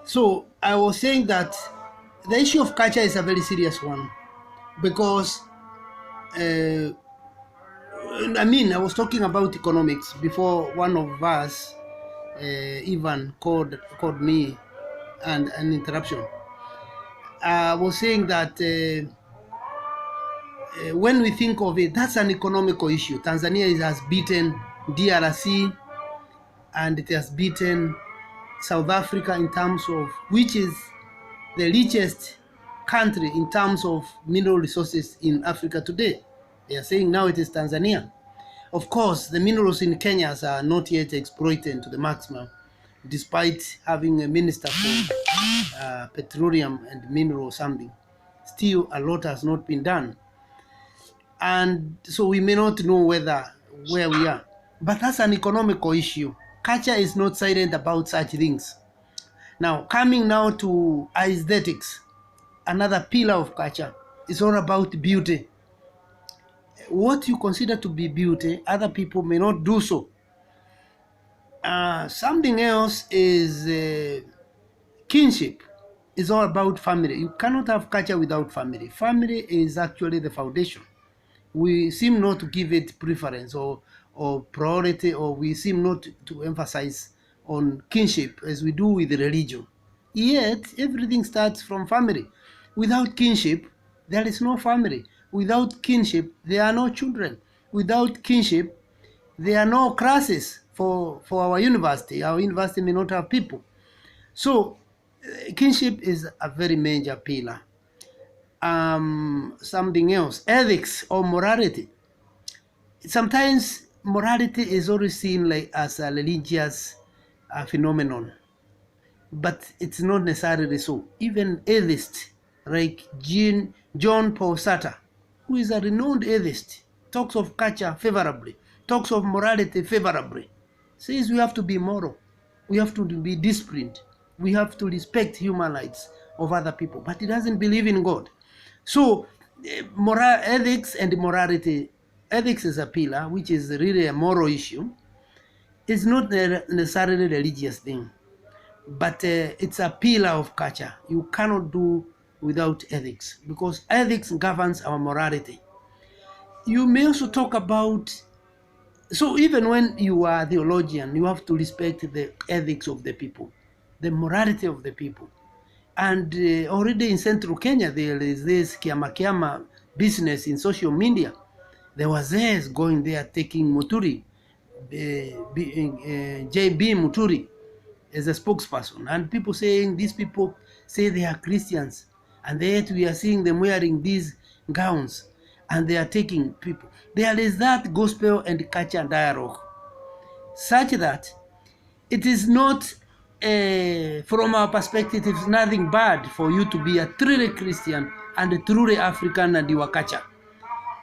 So I was saying that the issue of culture is a very serious one because I was talking about economics before one of us, Ivan, called me and an interruption. I was saying that when we think of it, that's an economical issue. Tanzania has beaten DRC and it has beaten South Africa in terms of which is the richest country in terms of mineral resources in Africa today. They are saying now it is Tanzania. Of course, the minerals in Kenya are not yet exploited to the maximum, despite having a minister for petroleum and mineral something. Still, a lot has not been done. And so we may not know where we are. But that's an economical issue. Culture is not silent about such things. Now, coming now to aesthetics, another pillar of culture, is all about beauty. What you consider to be beauty, other people may not do so. Something else is kinship. It's all about family. You cannot have culture without family. Family is actually the foundation. We seem not to give it preference or priority, or we seem not to emphasize on kinship as we do with religion. Yet, everything starts from family. Without kinship, there is no family. Without kinship, there are no children. Without kinship, there are no classes for our university. Our university may not have people. So, kinship is a very major pillar. Something else, ethics or morality. Sometimes morality is always seen like as a religious phenomenon, but it's not necessarily so. Even atheists like John Paul Sartre, who is a renowned atheist, talks of culture favorably, talks of morality favorably, says we have to be moral, we have to be disciplined, we have to respect human rights of other people, but he doesn't believe in God. So ethics and morality, ethics is a pillar, which is really a moral issue. It's not necessarily a religious thing, but it's a pillar of culture. You cannot do without ethics, because ethics governs our morality. You may also talk about, so even when you are a theologian, you have to respect the ethics of the people, the morality of the people. And already in central Kenya, there is this kiama business in social media. There was this going there taking Muturi, JB Muturi, as a spokesperson. And people saying, these people say they are Christians. And yet we are seeing them wearing these gowns. And they are taking people. There is that gospel and culture dialogue, such that it is not, from our perspective, it's nothing bad for you to be a truly Christian and a truly African and your culture.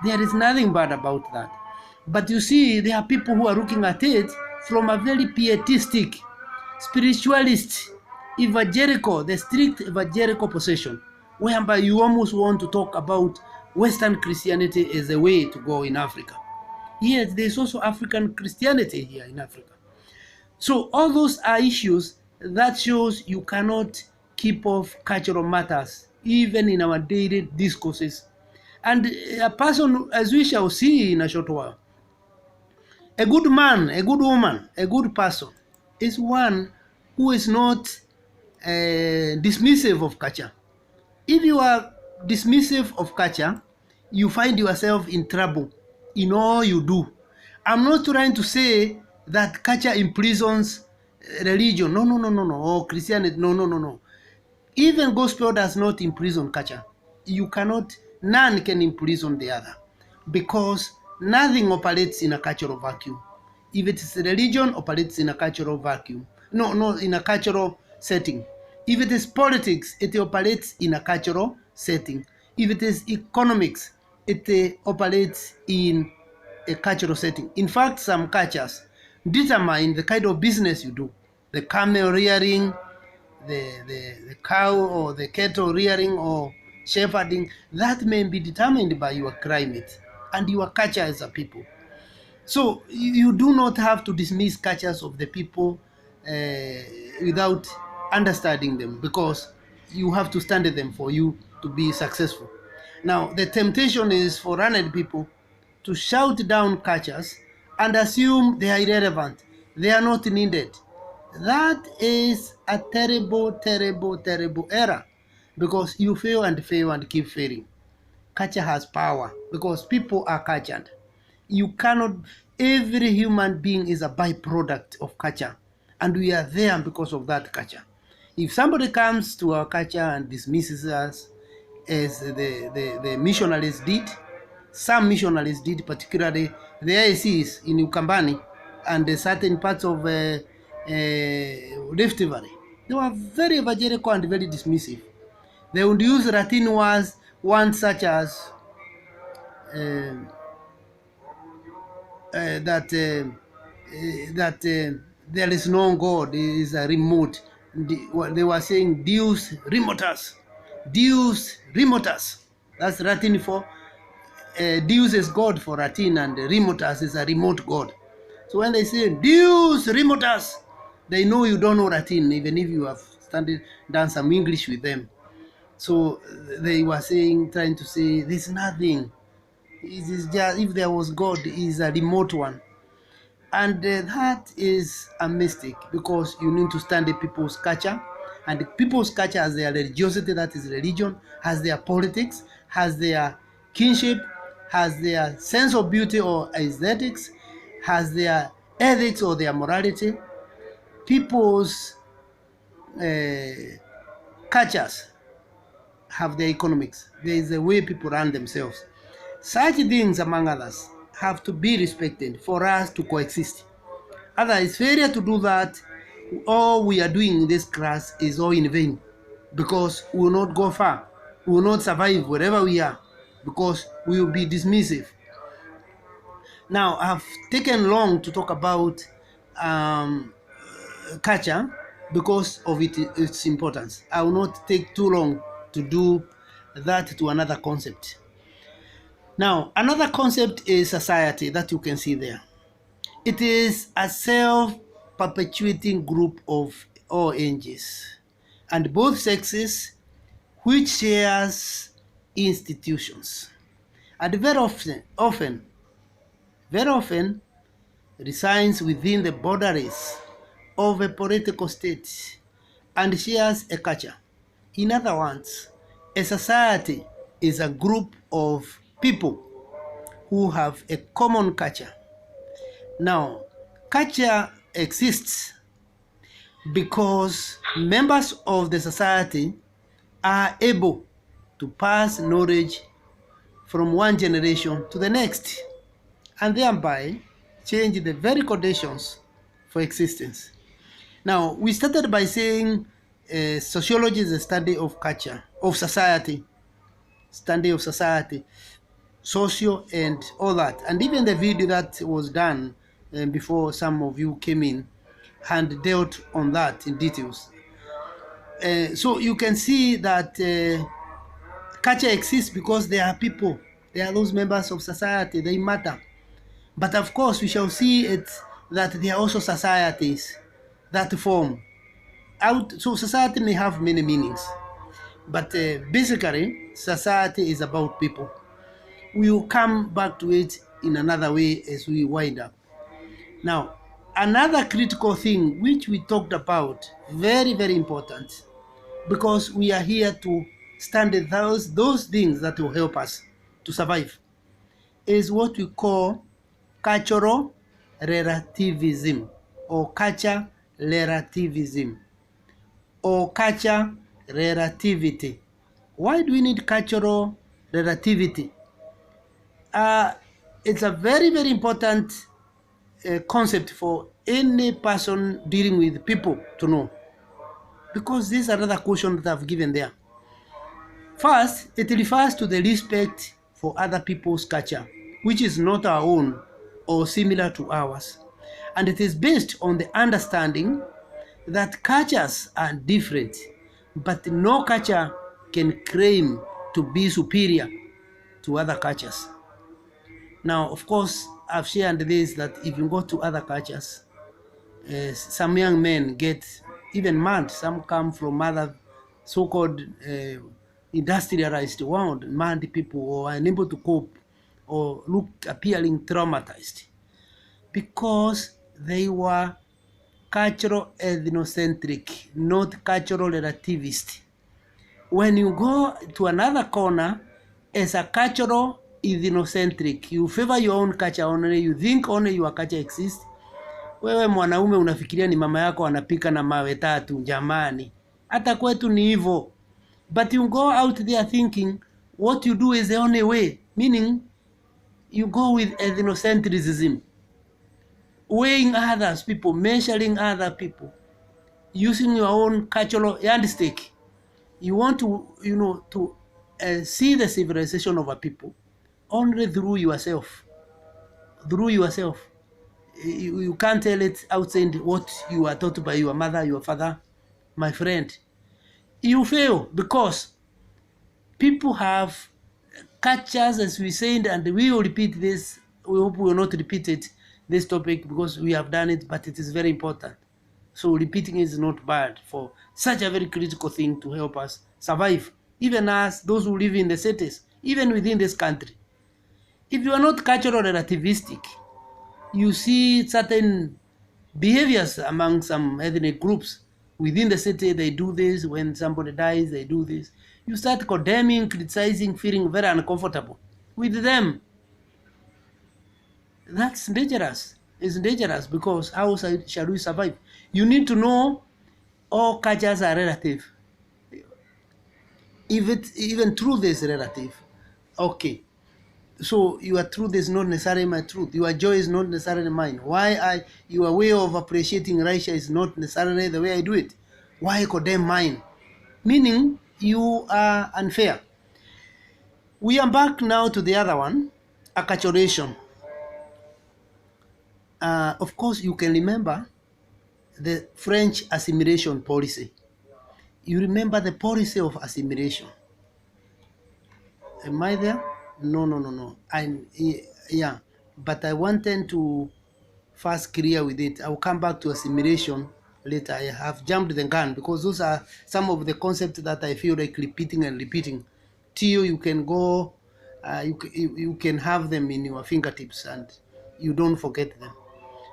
There is nothing bad about that. But you see, there are people who are looking at it from a very pietistic, spiritualist, evangelical, the strict evangelical position, whereby you almost want to talk about Western Christianity as a way to go in Africa. Yet there's also African Christianity here in Africa. So all those are issues that shows you cannot keep off cultural matters, even in our daily discourses. And a person, as we shall see in a short while, a good man, a good woman, a good person is one who is not dismissive of culture. If you are dismissive of culture, you find yourself in trouble in all you do. I'm not trying to say that culture imprisons religion. No. Or Christianity. No. Even gospel does not imprison culture. You cannot, none can imprison the other, because nothing operates in a cultural vacuum. If it is religion, operates in a cultural vacuum. No, in a cultural setting. If it is politics, it operates in a cultural setting. If it is economics, it operates in a cultural setting. In fact, some cultures determine the kind of business you do. The camel rearing, the cow or the cattle rearing or shepherding, that may be determined by your climate and your culture as a people. So you do not have to dismiss cultures of the people without understanding them, because you have to study them for you to be successful. Now, the temptation is for learned people to shout down cultures and assume they are irrelevant, they are not needed. That is a terrible, terrible, terrible error, because you fail and keep failing. Culture has power because people are cultured. You cannot, every human being is a byproduct of culture, and we are there because of that culture. If somebody comes to our culture and dismisses us, as the missionaries did, some missionaries did, particularly the ICs in Ukambani and certain parts of Rift Valley, they were very evangelical and very dismissive. They would use Latin words, ones such as uh, that there is no God, is a remote. They were saying Deus remotus, Deus remotus. That's Latin for Deus is God for Latin, and remotus is a remote God. So when they say Deus remotus, they know you don't know Latin, even if you have done some English with them. So they were saying, trying to say, there's nothing. It is just, if there was God, it is a remote one. And that is a mistake, because you need to study people's culture, and people's culture has their religiosity, that is religion, has their politics, has their kinship, has their sense of beauty or aesthetics, has their ethics or their morality. People's cultures have their economics. There is a way people run themselves. Such things, among others, have to be respected for us to coexist. Otherwise, failure to do that, all we are doing in this class is all in vain, because we will not go far. We will not survive wherever we are, because we will be dismissive. Now, I've taken long to talk about culture because of its importance. I will not take too long to do that to another concept. Now, another concept is society, that you can see there. It is a self-perpetuating group of all ages and both sexes, which shares institutions, and very often resides within the boundaries of a political state and shares a culture. In other words, a society is a group of people who have a common culture. Now, culture exists because members of the society are able to pass knowledge from one generation to the next, and thereby change the very conditions for existence. Now, we started by saying sociology is a study of culture, of society, study of society, social and all that. And even the video that was done before some of you came in and dealt on that in details. So you can see that culture exists because there are people, there are those members of society, they matter. But of course, we shall see it that there are also societies that form out. So society may have many meanings, but basically, society is about people. We will come back to it in another way as we wind up. Now, another critical thing which we talked about, very, very important, because we are here to study those things that will help us to survive, is what we call cultural relativism, or culture relativism, or culture relativity. Why do we need cultural relativity? It's a very, very important concept for any person dealing with people to know, because this is another question that I've given there. First, it refers to the respect for other people's culture, which is not our own or similar to ours. And it is based on the understanding that cultures are different, but no culture can claim to be superior to other cultures. Now, of course, I've shared this, that if you go to other cultures, some young men get even mad. Some come from other so-called industrialized world, mad people, or unable to cope, or look appearing traumatized, because they were cultural ethnocentric, not cultural relativist. When you go to another corner as a cultural ethnocentric, you favor your own culture only, you think only your culture exists. Wewe mwanaume unafikiria ni mama yako anapika na mawe tatu, jamani. Hata kwetu ni hivyo. But you go out there thinking what you do is the only way, meaning you go with ethnocentrism, weighing others people, measuring other people, using your own cultural yardstick. You want to, to see the civilization of a people only through yourself. Through yourself. You can't tell it outside what you are taught by your mother, your father, my friend. You fail because people have cultures, as we said, and we will repeat this. We hope we will not repeat it, this topic, because we have done it, but it is very important. So repeating is not bad for such a very critical thing to help us survive, even as those who live in the cities, even within this country. If you are not cultural relativistic, you see certain behaviors among some ethnic groups within the city. They do this. When somebody dies, they do this. You start condemning, criticizing, feeling very uncomfortable with them. That's dangerous. It's dangerous, because how shall we survive? You need to know all cultures are relative. If even truth is relative, okay. So your truth is not necessarily my truth. Your joy is not necessarily mine. Your way of appreciating Russia is not necessarily the way I do it. Why condemn mine? Meaning you are unfair. We are back now to the other one, acculturation. Of course, you can remember the French assimilation policy. You remember the policy of assimilation. Am I there? No. Yeah, but I wanted to first clear with it. I will come back to assimilation later. I have jumped the gun, because those are some of the concepts that I feel like repeating and repeating till you can go, you can have them in your fingertips and you don't forget them.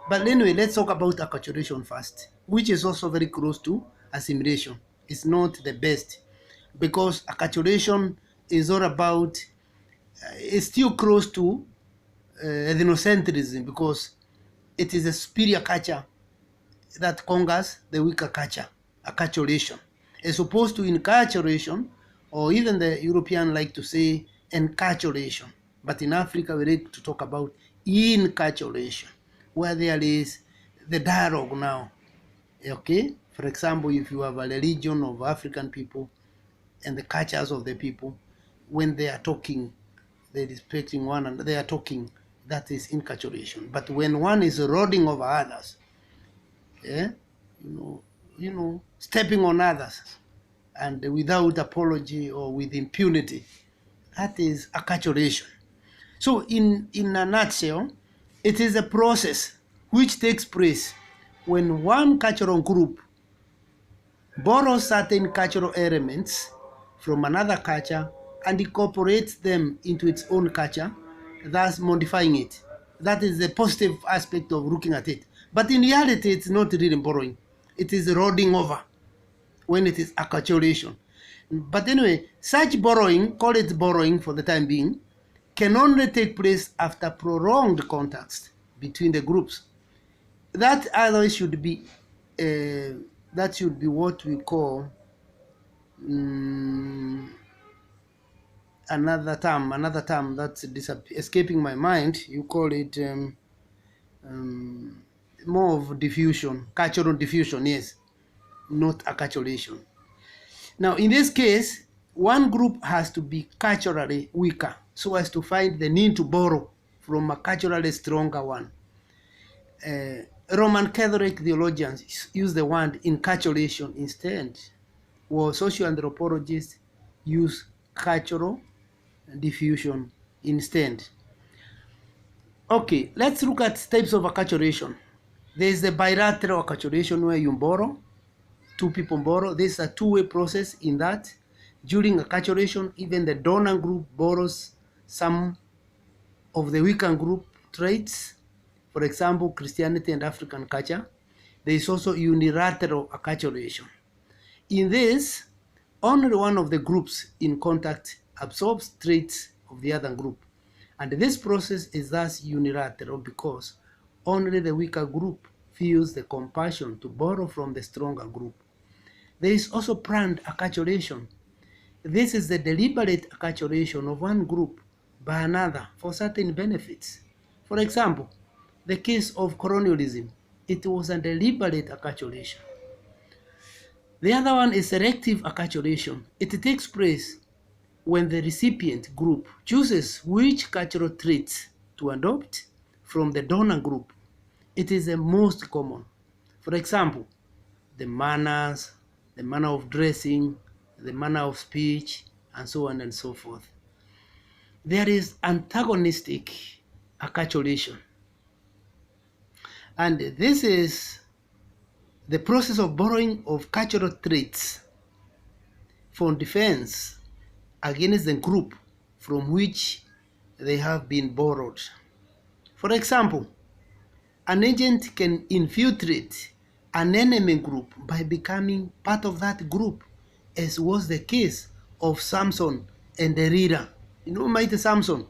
But anyway, let's talk about acculturation first, which is also very close to assimilation. It's not the best, because acculturation is all about, it's still close to ethnocentrism, because it is a superior culture that conquers the weaker culture, acculturation, as opposed to enculturation, or even the European like to say enculturation. But in Africa, we like to talk about enculturation, where there is the dialogue now. Okay? For example, if you have a religion of African people and the cultures of the people, when they are talking, they're respecting one another, they are talking, that is enculturation. But when one is rodding over others, stepping on others, and without apology or with impunity, that is acculturation. So in a nutshell, it is a process which takes place when one cultural group borrows certain cultural elements from another culture and incorporates them into its own culture, thus modifying it. That is the positive aspect of looking at it. But in reality, it's not really borrowing. It is rodding over when it is acculturation. But anyway, such borrowing, call it borrowing for the time being, can only take place after prolonged contacts between the groups. That otherwise should be what we call another term that's escaping my mind. You call it more of diffusion, cultural diffusion, yes, not acculturation. Now, in this case, one group has to be culturally weaker so as to find the need to borrow from a culturally stronger one. Roman Catholic theologians use the word enculturation instead, while social anthropologists use cultural diffusion instead. Okay, let's look at types of acculturation. There is the bilateral acculturation, where you borrow, two people borrow. This is a two-way process in that during acculturation, even the dominant group borrows some of the weaker group traits. For example, Christianity and African culture. There is also unilateral acculturation. In this, only one of the groups in contact absorbs traits of the other group. And this process is thus unilateral because only the weaker group feels the compulsion to borrow from the stronger group. There is also planned acculturation. This is the deliberate acculturation of one group by another for certain benefits. For example, the case of colonialism, it was a deliberate acculturation. The other one is selective acculturation. It takes place when the recipient group chooses which cultural traits to adopt from the donor group. It is the most common. For example, the manners, the manner of dressing, the manner of speech, and so on and so forth. There is antagonistic acculturation. And this is the process of borrowing of cultural traits for defense against the group from which they have been borrowed. For example, an agent can infiltrate an enemy group by becoming part of that group, as was the case of Samson and Delilah. You know, mighty Samson.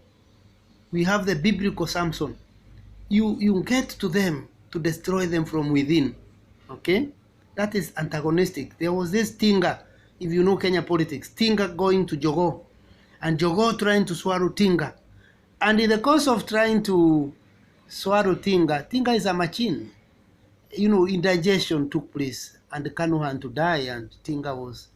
We have the biblical Samson. You get to them to destroy them from within. Okay? That is antagonistic. There was this Tinga, if you know Kenya politics, Tinga going to Jogo, and Jogo trying to swallow Tinga. And in the course of trying to swallow Tinga, Tinga is a machine. You know, indigestion took place, and Kanu had to die, and Tinga was,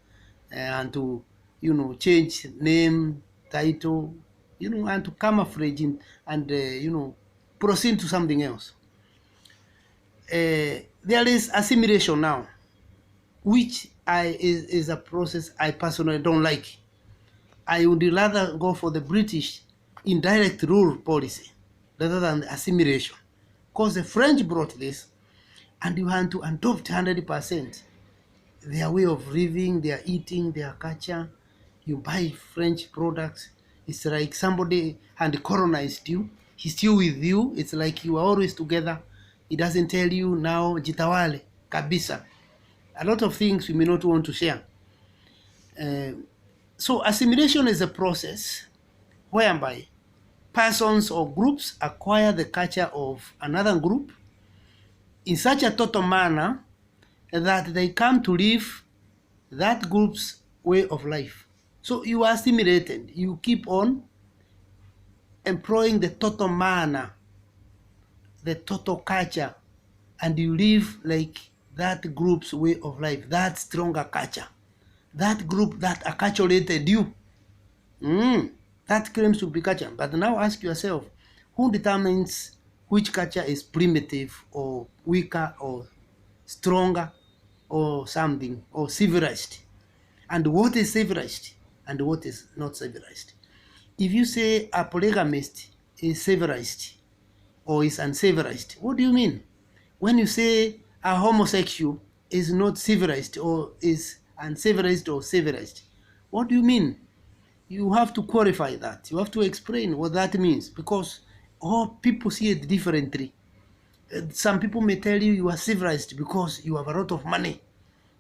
and to, you know, change name, title, you know, and to camouflage and, you know, proceed to something else. There is assimilation now, which is a process I personally don't like. I would rather go for the British indirect rule policy rather than assimilation, because the French brought this, and you have to adopt 100% their way of living, their eating, their culture. You buy French products. It's like somebody had colonized you. He's still with you. It's like you are always together. He doesn't tell you now, jitawale, kabisa. A lot of things we may not want to share. So assimilation is a process whereby persons or groups acquire the culture of another group in such a total manner that they come to live that group's way of life. So you are assimilated. You keep on employing the total manner, the total culture, and you live like that group's way of life, that stronger culture, that group that acculturated you. That claims to be culture. But now ask yourself, who determines which culture is primitive or weaker or stronger or something, or civilized? And what is civilized and what is not civilized? If you say a polygamist is civilized or is uncivilized, what do you mean? When you say a homosexual is not civilized or is uncivilized or civilized, what do you mean? You have to qualify that. You have to explain what that means, because all people see it differently. Some people may tell you you are civilized because you have a lot of money,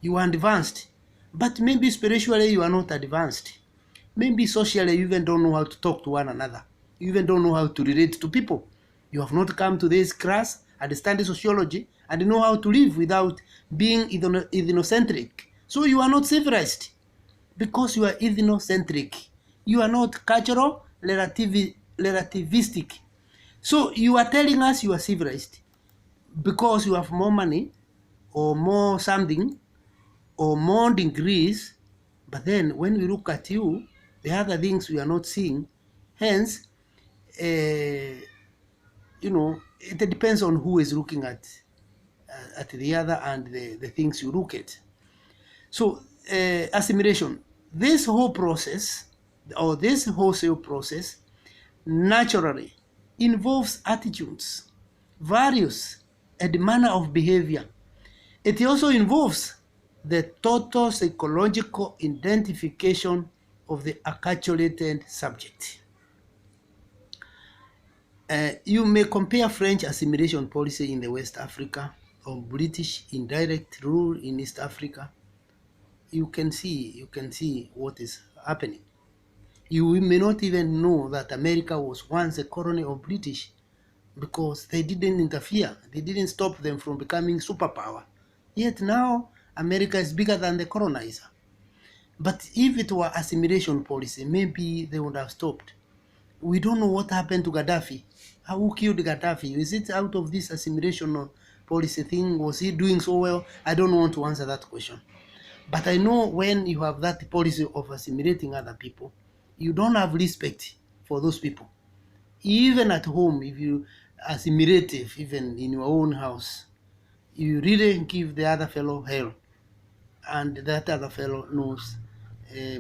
you are advanced, but maybe spiritually you are not advanced. Maybe socially you even don't know how to talk to one another. You even don't know how to relate to people. You have not come to this class and study sociology and know how to live without being ethnocentric. So you are not civilized because you are ethnocentric. You are not cultural relativistic. So you are telling us you are civilized because you have more money or more something or more degrees, but then when we look at you, the other things we are not seeing. Hence, you know, it depends on who is looking at the other and the things you look at. So assimilation, this whole process or this wholesale process naturally involves attitudes, values, and manner of behavior. It also involves the total psychological identification of the acculturated subject. You may compare French assimilation policy in the West Africa or British indirect rule in East Africa. You can see what is happening. You may not even know that America was once a colony of British because they didn't interfere. They didn't stop them from becoming superpower. Yet now America is bigger than the colonizer. But if it were assimilation policy, maybe they would have stopped. We don't know what happened to Gaddafi. Who killed Gaddafi? Is it out of this assimilation policy thing? Was he doing so well? I don't want to answer that question. But I know when you have that policy of assimilating other people, you don't have respect for those people. Even at home, if you assimilate, even in your own house, you really give the other fellow hell. And that other fellow knows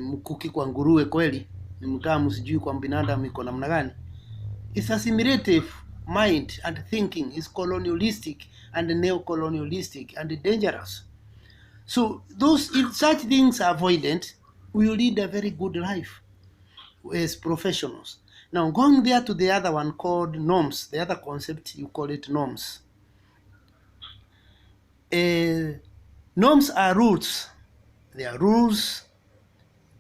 mkuki kwa nguruwe kweli ni mtamu, sijui kwa binadamu iko namna gani. It's assimilative mind and thinking is colonialistic and neo-colonialistic and dangerous. So if such things are avoided, we will lead a very good life as professionals. Now going there to the other one called norms, the other concept, you call it norms. Norms are rules. They are rules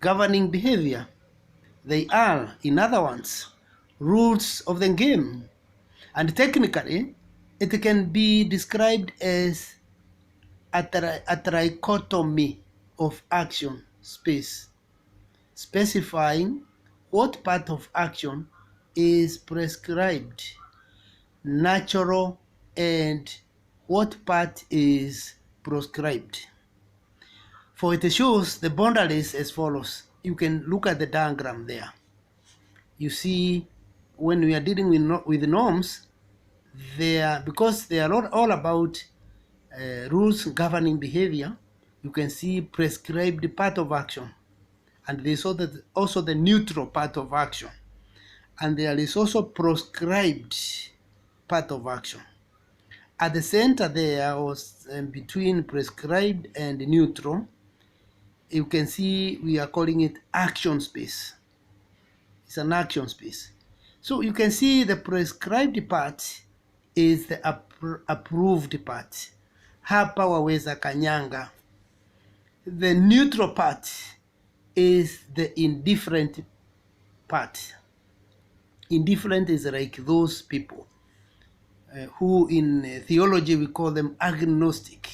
governing behavior. They are, in other words, rules of the game. And technically, it can be described as a trichotomy of action space, specifying what part of action is prescribed, natural, and what part is proscribed. For it shows the boundaries as follows. You can look at the diagram there. You see, when we are dealing with norms, because they are all about rules governing behavior, you can see prescribed part of action. And there is also the neutral part of action. And there is also proscribed part of action. At the center there, or between prescribed and neutral, you can see we are calling it action space. It's an action space. So you can see the prescribed part is the approved part. Hapa waweza kanyanga. The neutral part is the indifferent part. Indifferent is like those people who in theology we call them agnostic.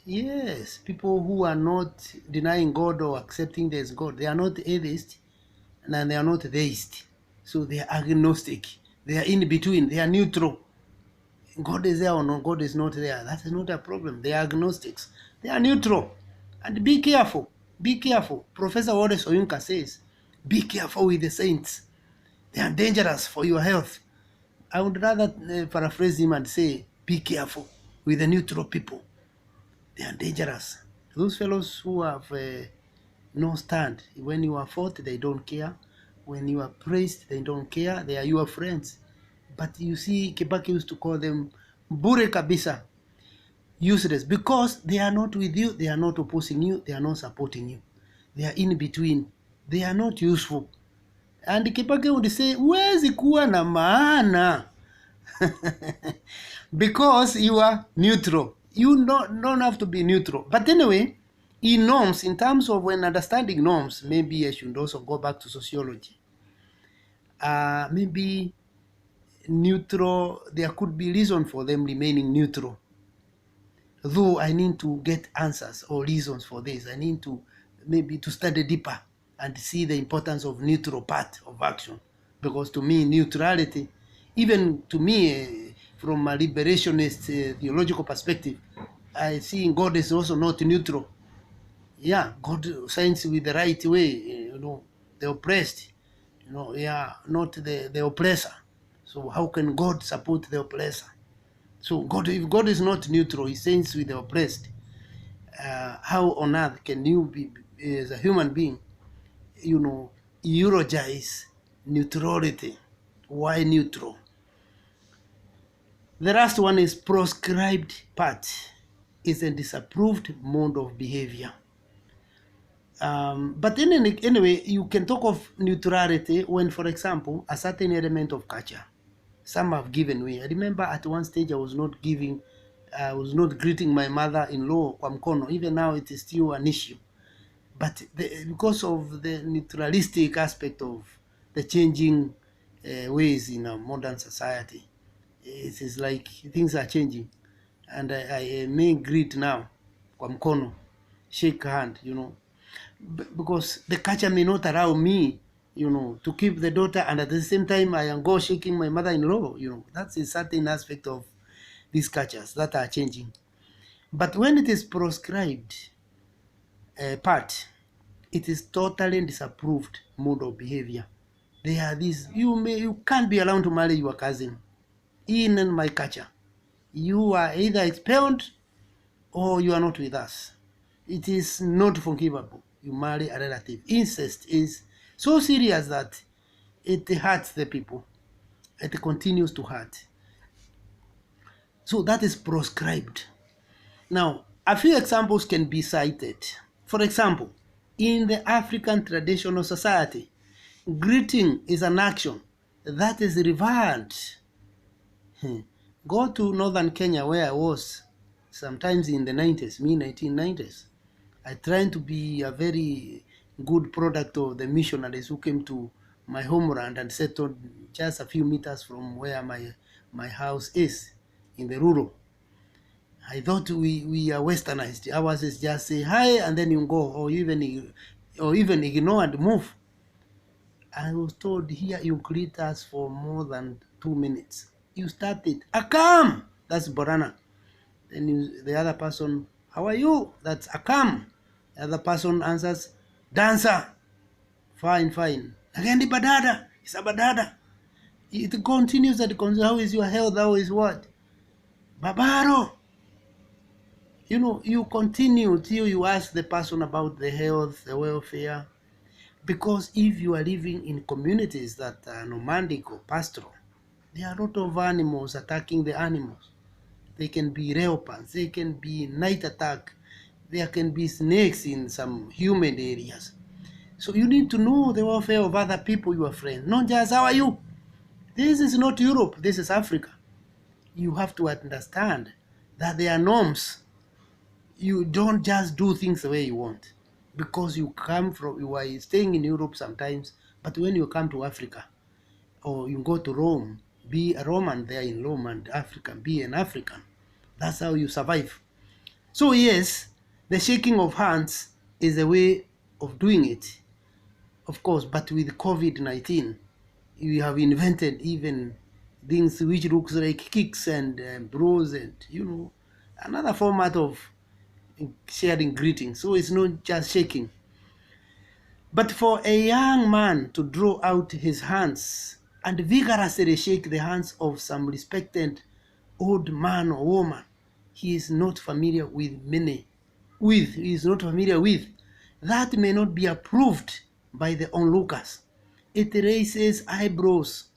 Yes, people who are not denying God or accepting there's God. They are not atheist and they are not theist. So they are agnostic. They are in between. They are neutral. God is there or no, God is not there. That is not a problem. They are agnostics. They are neutral. And be careful. Be careful. Professor Wallace Oyunka says, be careful with the saints. They are dangerous for your health. I would rather paraphrase him and say, be careful with the neutral people. They are dangerous. Those fellows who have no stand. When you are fought, they don't care. When you are praised, they don't care. They are your friends. But you see, Kibaki used to call them bure kabisa, useless, because they are not with you, they are not opposing you, they are not supporting you. They are in between. They are not useful. And Kibaki would say, huwezi kuwa na maana because you are neutral. You don't have to be neutral. But anyway, in norms, in terms of when understanding norms, maybe I should also go back to sociology. Maybe neutral, there could be reason for them remaining neutral. Though I need to get answers or reasons for this. I need to maybe to study deeper and see the importance of neutral part of action. Because to me, neutrality, even to me, from a liberationist theological perspective, I see God is also not neutral. Yeah, God signs with the right way, the oppressed, not the oppressor. So how can God support the oppressor? So if God is not neutral, he signs with the oppressed. How on earth can you be, as a human being, eulogize neutrality? Why neutral? The last one is proscribed part. is a disapproved mode of behavior. But anyway, you can talk of neutrality when, for example, a certain element of culture, some have given way. I remember at one stage I was not greeting my mother-in-law kwa mkono. Even now it is still an issue. But because of the neutralistic aspect of the changing ways in a modern society, it is like things are changing. And I may greet now kwa mkono, shake hand, because the culture may not allow me, to keep the daughter, and at the same time I am go shaking my mother-in-law. That's a certain aspect of these cultures that are changing. But when it is proscribed part, it is totally disapproved mode of behavior. There are these, you can't be allowed to marry your cousin in my culture. You are either expelled or you are not with us. It is not forgivable. You marry a relative. Incest is so serious that it hurts the people. It continues to hurt. So that is proscribed. Now, a few examples can be cited. For example, in the African traditional society, greeting is an action that is revered. Go to northern Kenya where I was sometimes in the 90s, mid-1990s. I tried to be a very good product of the missionaries who came to my homeland and settled just a few meters from where my house is in the rural. I thought we are westernized. Ours is just say hi and then you go, or even ignore and move. I was told here you greet us for more than 2 minutes. You started, Akam! That's Borana. Then the other person, how are you? That's Akam. The other person answers, dancer. Fine. Again, the badada. It's a badada. It continues and continues. How is your health? How is what? Babaro. You continue till you ask the person about the health, the welfare. Because if you are living in communities that are nomadic or pastoral, there are a lot of animals attacking the animals. They can be leopards, they can be night attack, there can be snakes in some humid areas. So you need to know the welfare of other people, your friends, not just how are you. This is not Europe, this is Africa. You have to understand that there are norms. You don't just do things the way you want because you are staying in Europe sometimes, but when you come to Africa or you go to Rome, be a Roman there in Rome, and African, be an African. That's how you survive. So yes, the shaking of hands is a way of doing it, of course, but with COVID-19, we have invented even things which looks like kicks and bros and, another format of sharing greetings. So it's not just shaking. But for a young man to draw out his hands and vigorously shake the hands of some respected old man or woman he is not familiar with, that may not be approved by the onlookers. It raises eyebrows.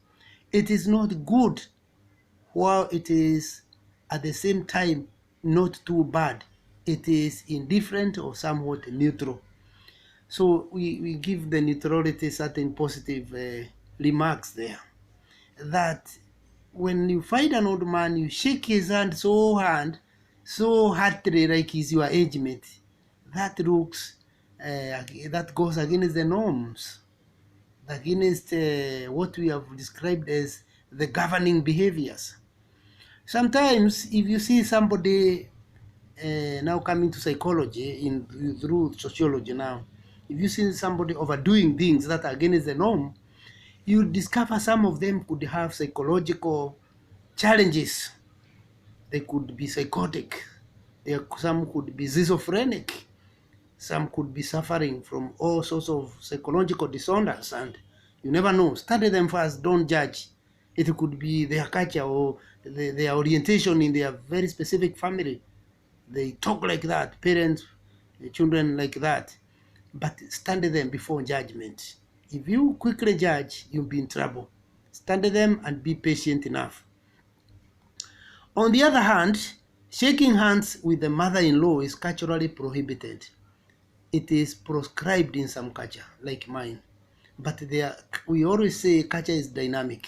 It is not good, while it is at the same time not too bad. It is indifferent or somewhat neutral. So we give the neutrality certain positive remarks there. That when you find an old man, you shake his hand so heartily like he's your age mate. That goes against the norms, against what we have described as the governing behaviors. Sometimes if you see somebody now coming to psychology through sociology now, if you see somebody overdoing things that are against the norm, you discover some of them could have psychological challenges. They could be psychotic. Some could be schizophrenic. Some could be suffering from all sorts of psychological disorders, and you never know. Study them first, don't judge. It could be their culture or their orientation in their very specific family. They talk like that, parents, children like that. But study them before judgment. If you quickly judge, you'll be in trouble. Study them and be patient enough. On the other hand, Shaking hands with the mother-in-law is culturally prohibited. It is proscribed in some culture, like mine. But we always say culture is dynamic.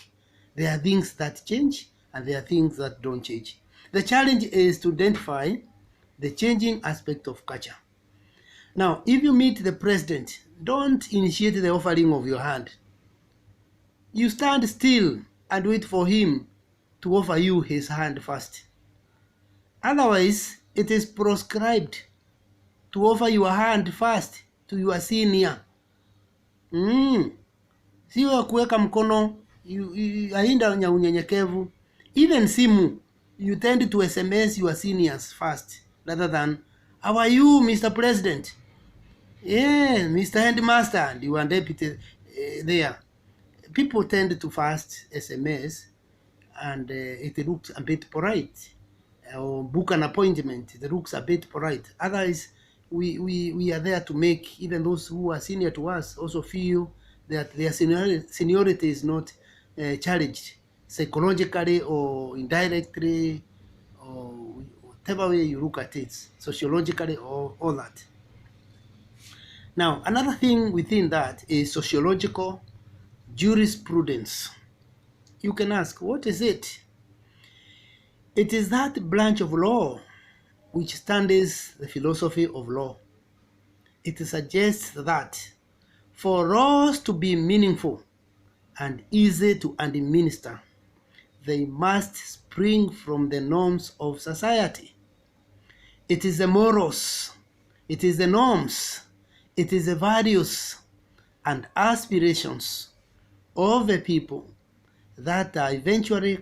There are things that change and there are things that don't change. The challenge is to identify the changing aspect of culture. Now, if you meet the president, don't initiate the offering of your hand. You stand still and wait for him to offer you his hand first. Otherwise, it is proscribed to offer your hand first to your senior. Sio kuweka mkono, ainda nya unyenyekevu. Even simu, you tend to SMS your seniors first rather than, how are you, Mr. President? Yeah, Mr. Headmaster, and you are deputy there. People tend to fast SMS, and it looks a bit polite. Or book an appointment, it looks a bit polite. Otherwise, we are there to make even those who are senior to us also feel that their seniority is not challenged psychologically or indirectly, or whatever way you look at it, sociologically or all that. Now, another thing within that is sociological jurisprudence. You can ask, what is it? It is that branch of law which studies the philosophy of law. It suggests that for laws to be meaningful and easy to administer, they must spring from the norms of society. It is the morals, it is the norms, it is the values and aspirations of the people that are eventually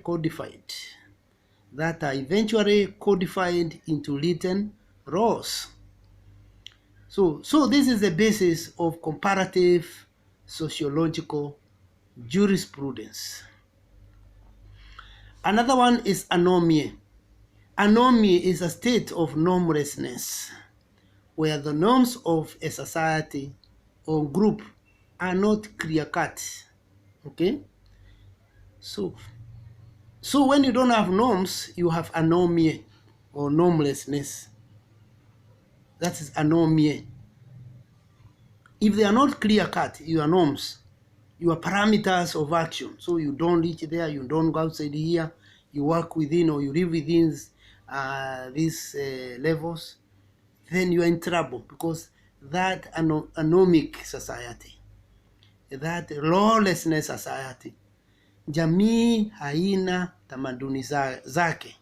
codified into written laws. So this is the basis of comparative sociological jurisprudence. Another one is anomie. Anomie is a state of normlessness where the norms of a society or group are not clear-cut. Okay? So when you don't have norms, you have anomie or normlessness. That is anomie. If they are not clear-cut, your norms, your parameters of action, so you don't reach there, you don't go outside here, you work within or you live within these levels, then you are in trouble, because that anomic society, that lawlessness society, jamii haina tamaduni zake,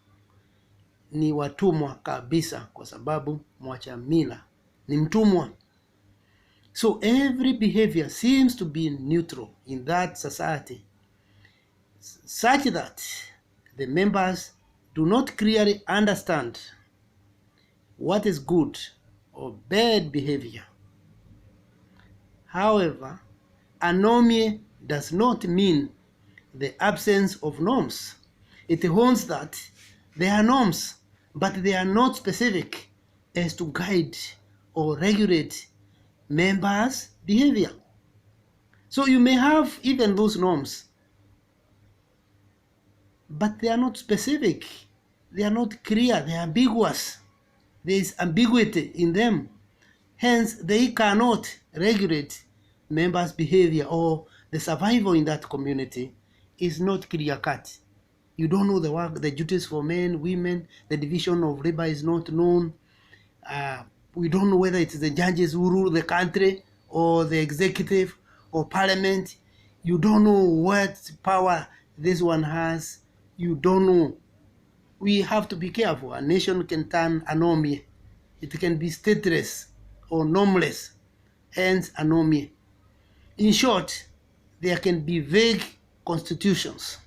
ni watumwa kabisa, kwa sababu mwacha mila ni mtumwa. So every behavior seems to be neutral in that society, such that the members do not clearly understand what is good or bad behavior. However, anomie does not mean the absence of norms. It holds that there are norms, but they are not specific as to guide or regulate members' behavior. So you may have even those norms, but they are not specific, they are not clear, they are ambiguous. There is ambiguity in them. Hence, they cannot regulate members' behavior, or the survival in that community is not clear-cut. You don't know the work, the duties for men, women, the division of labor is not known. We don't know whether it is the judges who rule the country or the executive or parliament. You don't know what power this one has. You don't know. We have to be careful. A nation can turn anomie. It can be stateless or normless, hence anomie. In short, there can be vague constitutions,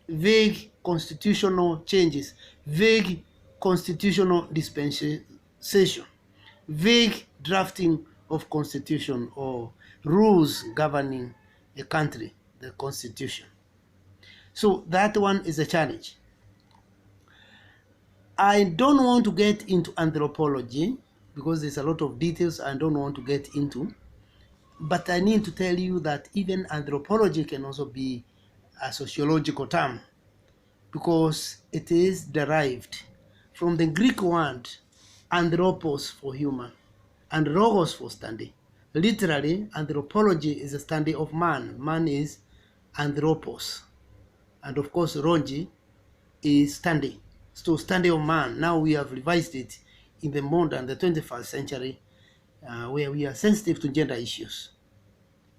vague constitutional changes, vague constitutional dispensation, vague drafting of constitution or rules governing a country, the constitution. So that one is a challenge. I don't want to get into anthropology because there's a lot of details I don't want to get into, but I need to tell you that even anthropology can also be a sociological term, because it is derived from the Greek word anthropos for human and logos for study. Literally, anthropology is a study of man. Man is anthropos. And of course, logi is study. So study of man. Now we have revised it in the modern, the 21st century, where we are sensitive to gender issues,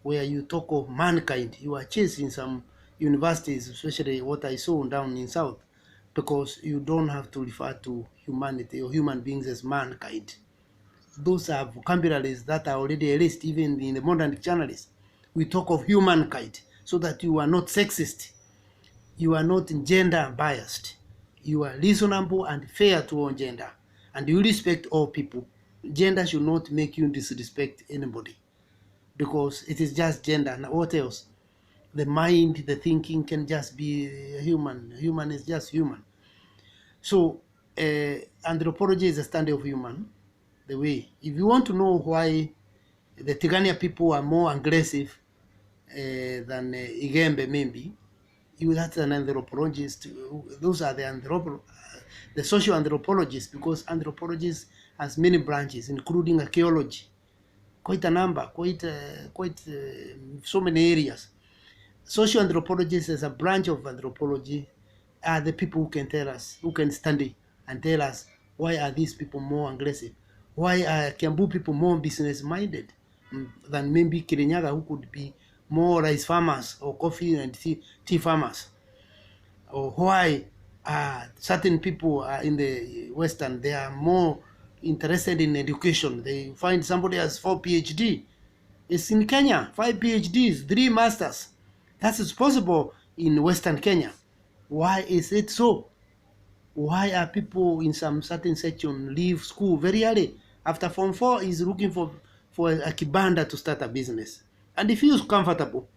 where you talk of mankind. You are chased in some universities, especially what I saw down in South, because you don't have to refer to humanity or human beings as mankind. Those are vocabularies that are already erased even in the modern dictionaries. We talk of humankind so that you are not sexist, you are not gender biased, you are reasonable and fair to all gender, and you respect all people. Gender should not make you disrespect anybody, because it is just gender. Now what else? The mind, the thinking can just be human. Human is just human. So anthropology is a study of human. The way, if you want to know why the Tigania people are more aggressive than Igembe, maybe that's an anthropologist. Those are the social anthropologists, because anthropologists has many branches, including archaeology, quite a number, quite so many areas. Social anthropologists as a branch of anthropology are the people who can tell us, who can study and tell us why are these people more aggressive, why are Kiambu people more business minded than maybe Kirinyaga, who could be more rice farmers or coffee and tea farmers, or why certain people are in the Western, they are more interested in education. They find somebody has 4 PhD. It's in Kenya, 5 PhDs, 3 masters. That is possible in Western Kenya. Why is it so? Why are people in some certain section leave school very early? After Form 4 is looking for a kibanda to start a business. And he feels comfortable.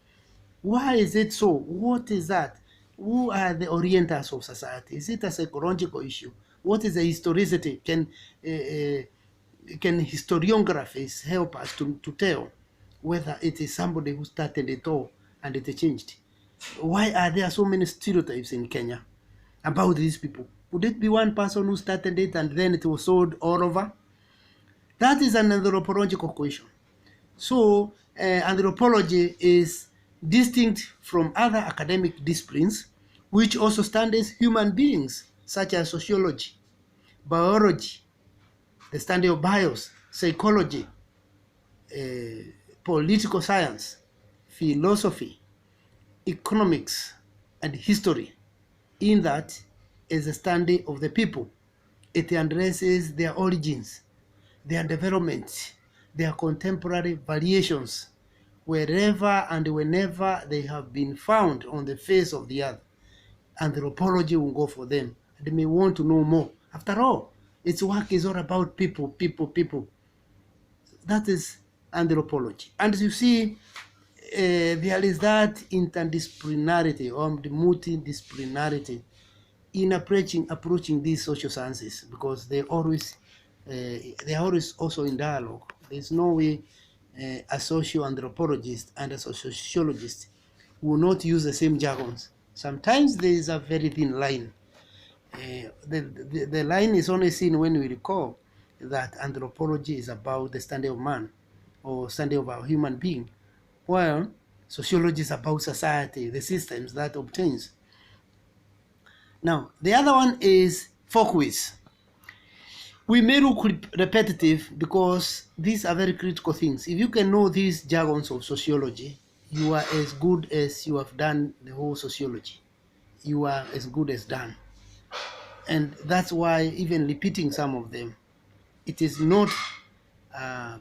Why is it so? What is that? Who are the orienters of society? Is it a psychological issue? What is the historicity? Can historiographies help us to tell whether it is somebody who started it all and it changed? Why are there so many stereotypes in Kenya about these people? Would it be one person who started it and then it was sold all over? That is an anthropological question. So anthropology is distinct from other academic disciplines, which also studies human beings, such as sociology, biology, the study of bios, psychology, political science, philosophy, economics, and history. In that is a study of the people. It addresses their origins, their development, their contemporary variations, wherever and whenever they have been found on the face of the earth. Anthropology will go for them. They may want to know more. After all, its work is all about people, people, people. That is anthropology. And as you see, there is that interdisciplinarity or the multidisciplinarity in approaching these social sciences, because they are always also in dialogue. There's no way a social anthropologist and a sociologist will not use the same jargons. Sometimes there is a very thin line. The line is only seen when we recall that anthropology is about the study of man or study of a human being, while sociology is about society, the systems that obtains. Now, the other one is folkways. We may look repetitive because these are very critical things. If you can know these jargons of sociology, you are as good as you have done the whole sociology. You are as good as done. And that's why even repeating some of them, it is not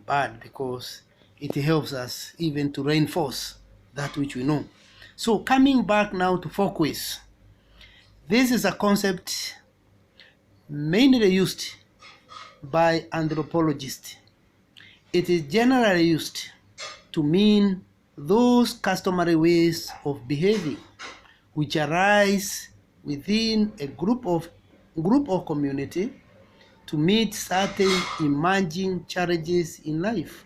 bad, because it helps us even to reinforce that which we know. So coming back now to folkways. This is a concept mainly used by anthropologists. It is generally used to mean those customary ways of behaving which arise within a group or community to meet certain emerging challenges in life.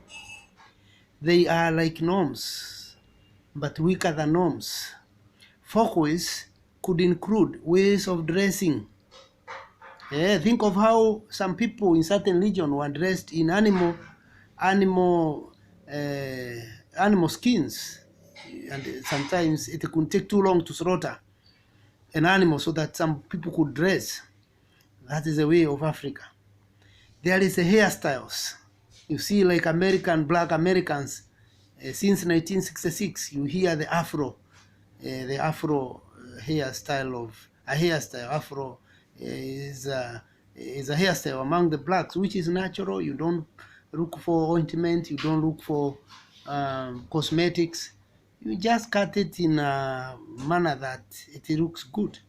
They are like norms, but weaker than norms. Folkways could include ways of dressing, Think of how some people in certain region were dressed in animal skins, and sometimes it could take too long to slaughter an animal so that some people could dress. That is the way of Africa. There is a hairstyles. You see, like black Americans, since 1966, you hear the Afro hairstyle of a hairstyle. Afro is a hairstyle among the blacks, which is natural. You don't look for ointment. You don't look for cosmetics. You just cut it in a manner that it looks good,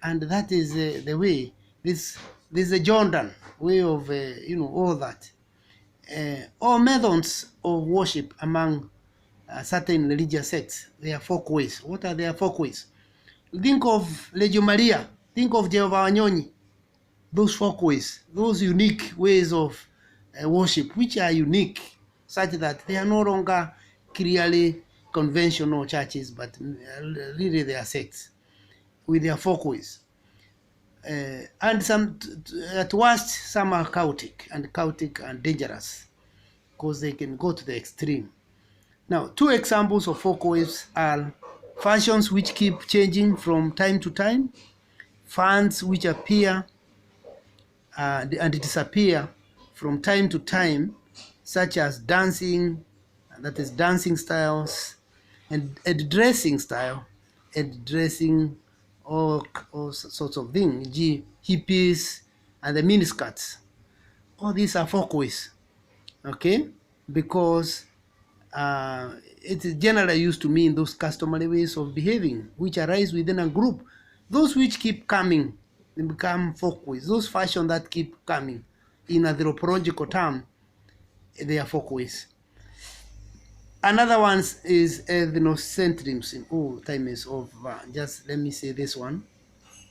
and that is the way. This is a Jordan way of all that. All methods of worship among certain religious sects, their folkways. What are their folkways? Think of Legio Maria, think of Jehovah Wanyonyi, those folkways, those unique ways of worship, which are unique, such that they are no longer clearly conventional churches, but really they are sects with their folkways. And some, at worst, some are chaotic and dangerous because they can go to the extreme. Now, two examples of folkways are fashions which keep changing from time to time, funds which appear and disappear from time to time, such as dancing, that is dancing styles, and dressing style, and dressing all sorts of things, hippies and the miniskirts. All these are folkways, okay? Because it is generally used to mean those customary ways of behaving which arise within a group. Those which keep coming, they become folkways. Those fashion that keep coming, in anthropological term, they are folkways. Another one is ethnocentrism. Oh, time is over. Just let me say this one.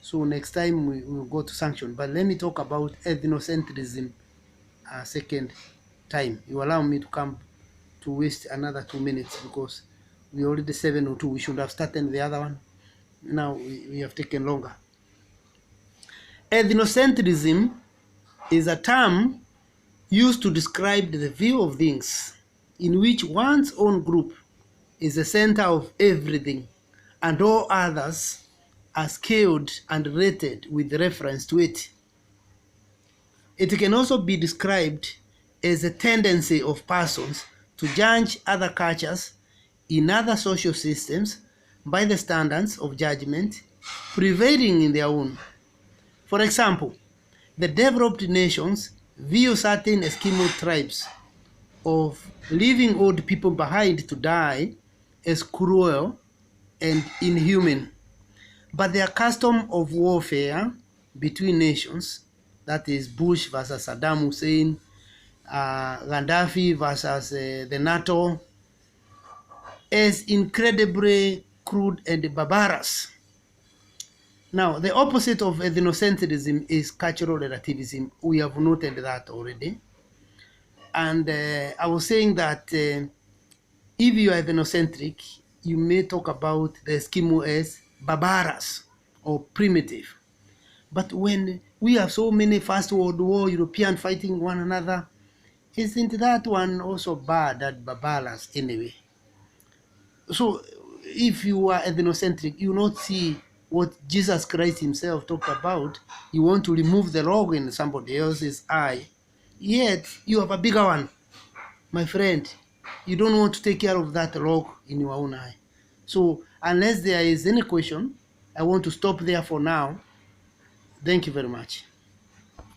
So next time we will go to sanction. But let me talk about ethnocentrism second time. You allow me to come to waste another 2 minutes because we already 7:02. We should have started the other one. Now we have taken longer. Ethnocentrism is a term used to describe the view of things in which one's own group is the center of everything and all others are scaled and rated with reference to it. It can also be described as a tendency of persons to judge other cultures in other social systems by the standards of judgment prevailing in their own. For example, the developed nations view certain Eskimo tribes of leaving old people behind to die as cruel and inhuman. But their custom of warfare between nations, that is Bush versus Saddam Hussein, Gaddafi versus the NATO, is incredibly crude and barbarous. Now, the opposite of ethnocentrism is cultural relativism. We have noted that already. And I was saying that if you are ethnocentric, you may talk about the Eskimo as barbarous or primitive. But when we have so many First World War European fighting one another, isn't that one also bad and barbarous anyway? So if you are ethnocentric, you not see what Jesus Christ himself talked about. You want to remove the log in somebody else's eye, yet you have a bigger one, my friend. You don't want to take care of that log in your own eye. So unless there is any question, I want to stop there for now. Thank you very much.